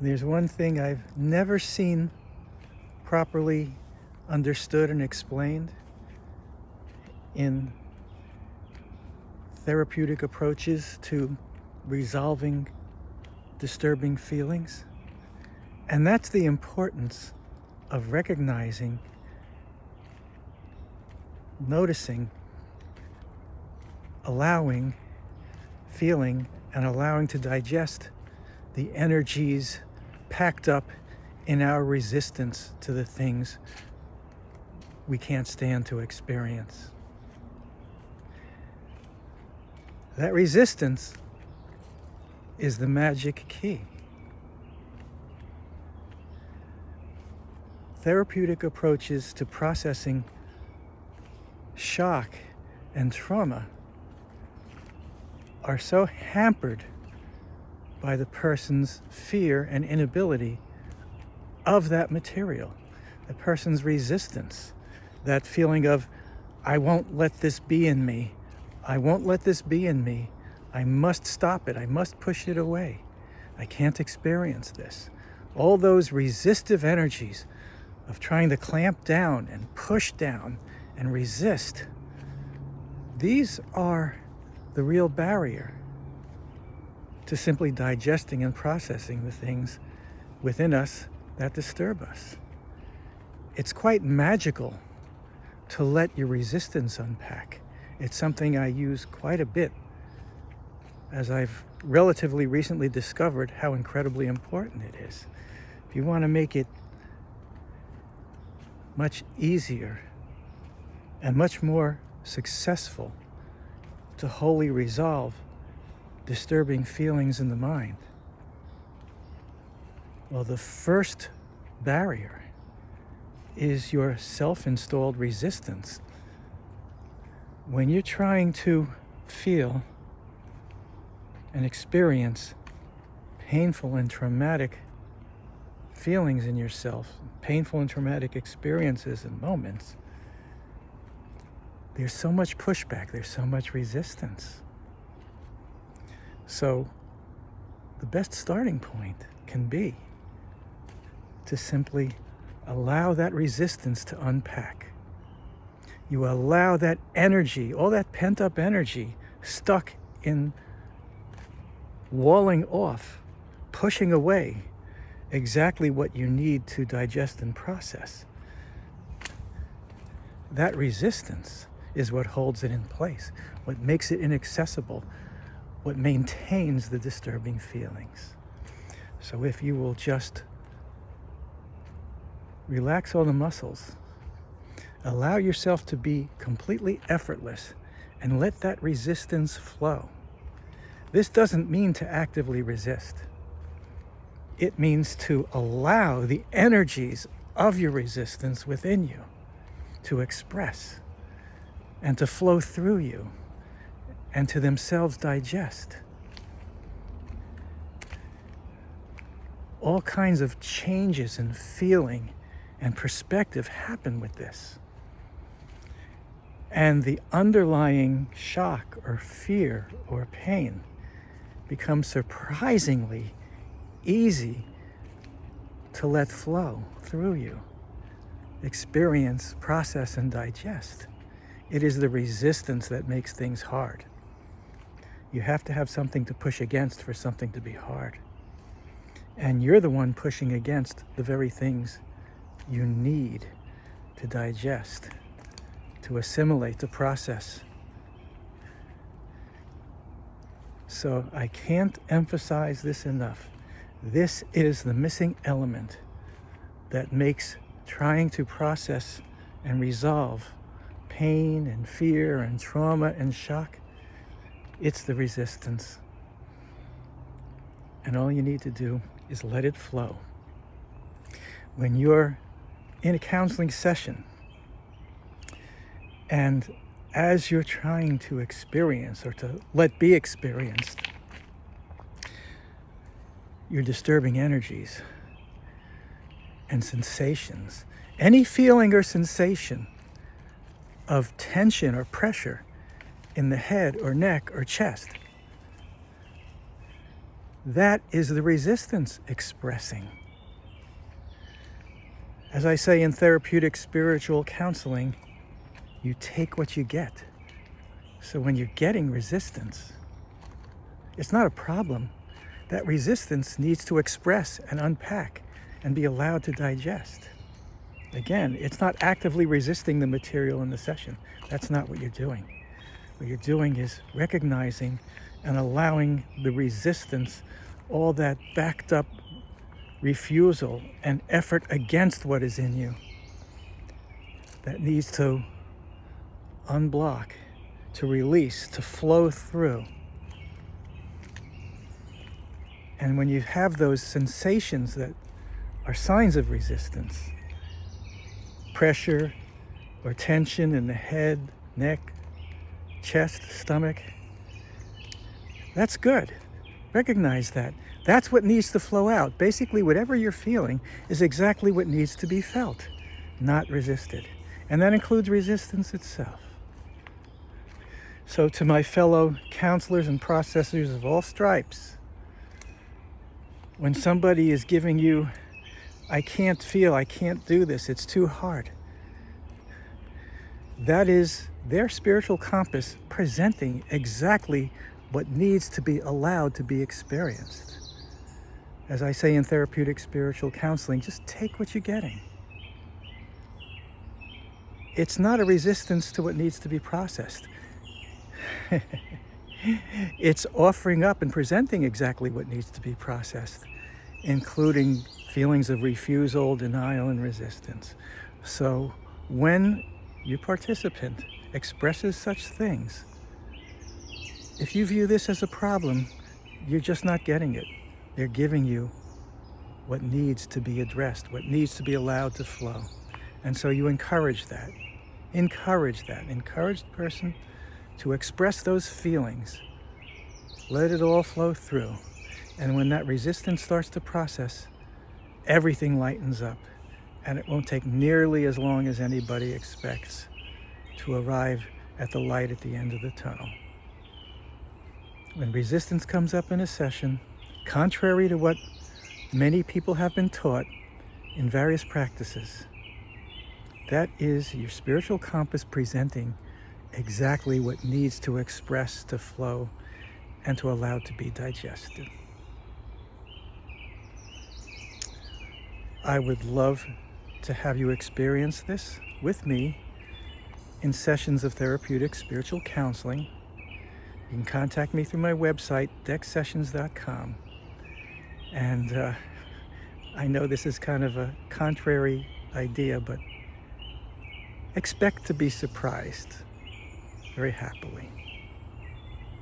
There's one thing I've never seen properly understood and explained in therapeutic approaches to resolving disturbing feelings, and that's the importance of recognizing, noticing, allowing, feeling, and allowing to digest the energies packed up in our resistance to the things we can't stand to experience. That resistance is the magic key. Therapeutic approaches to processing shock and trauma are so hampered by the person's fear and inability of that material, the person's resistance, that feeling of, I won't let this be in me, I won't let this be in me, I must stop it, I must push it away, I can't experience this. All those resistive energies of trying to clamp down and push down and resist, these are the real barrier to simply digesting and processing the things within us that disturb us. It's quite magical to let your resistance unpack. It's something I use quite a bit, as I've relatively recently discovered how incredibly important it is. If you want to make it much easier and much more successful to wholly resolve disturbing feelings in the mind, well, the first barrier is your self-installed resistance. When you're trying to feel and experience painful and traumatic feelings in yourself, painful and traumatic experiences and moments, there's so much pushback, there's so much resistance. So the best starting point can be to simply allow that resistance to unpack. You allow that energy, all that pent-up energy stuck in walling off, pushing away exactly what you need to digest and process. That resistance is what holds it in place, what makes it inaccessible, what maintains the disturbing feelings. So if you will just relax all the muscles, allow yourself to be completely effortless, and let that resistance flow. This doesn't mean to actively resist. It means to allow the energies of your resistance within you to express and to flow through you and to themselves digest. All kinds of changes in feeling and perspective happen with this. And the underlying shock or fear or pain becomes surprisingly easy to let flow through you, experience, process, and digest. It is the resistance that makes things hard. You have to have something to push against for something to be hard. And you're the one pushing against the very things you need to digest, to assimilate, to process. So I can't emphasize this enough. This is the missing element that makes trying to process and resolve pain and fear and trauma and shock. It's the resistance. And all you need to do is let it flow. When you're in a counseling session, and as you're trying to experience or to let be experienced your disturbing energies and sensations, any feeling or sensation of tension or pressure in the head or neck or chest, That is the resistance expressing. As I say in therapeutic spiritual counseling, you take what you get. So when you're getting resistance, it's not a problem. That resistance needs to express and unpack and be allowed to digest. Again, it's not actively resisting the material in the session. That's not what you're doing. What you're doing is recognizing and allowing the resistance, all that backed up refusal and effort against what is in you, that needs to unblock, to release, to flow through. And when you have those sensations that are signs of resistance, pressure or tension in the head, neck, chest, stomach, that's good. Recognize that. That's what needs to flow out. Basically, whatever you're feeling is exactly what needs to be felt, not resisted. And that includes resistance itself. So to my fellow counselors and processors of all stripes, when somebody is giving you, I can't feel, I can't do this, it's too hard, that is their spiritual compass presenting exactly what needs to be allowed to be experienced. As I say in therapeutic spiritual counseling, just take what you're getting. It's not a resistance to what needs to be processed. It's offering up and presenting exactly what needs to be processed, including feelings of refusal, denial, and resistance. So when your participant expresses such things, if you view this as a problem, you're just not getting it. They're giving you what needs to be addressed, what needs to be allowed to flow. And so you encourage that. Encourage that. Encourage the person to express those feelings. Let it all flow through. And when that resistance starts to process, everything lightens up. And it won't take nearly as long as anybody expects to arrive at the light at the end of the tunnel. When resistance comes up in a session, contrary to what many people have been taught in various practices, that is your spiritual compass presenting exactly what needs to express, to flow, and to allow to be digested. I would love to have you experience this with me in sessions of therapeutic spiritual counseling. You can contact me through my website, dexsessions.com. And I know this is kind of a contrary idea, but expect to be surprised very happily.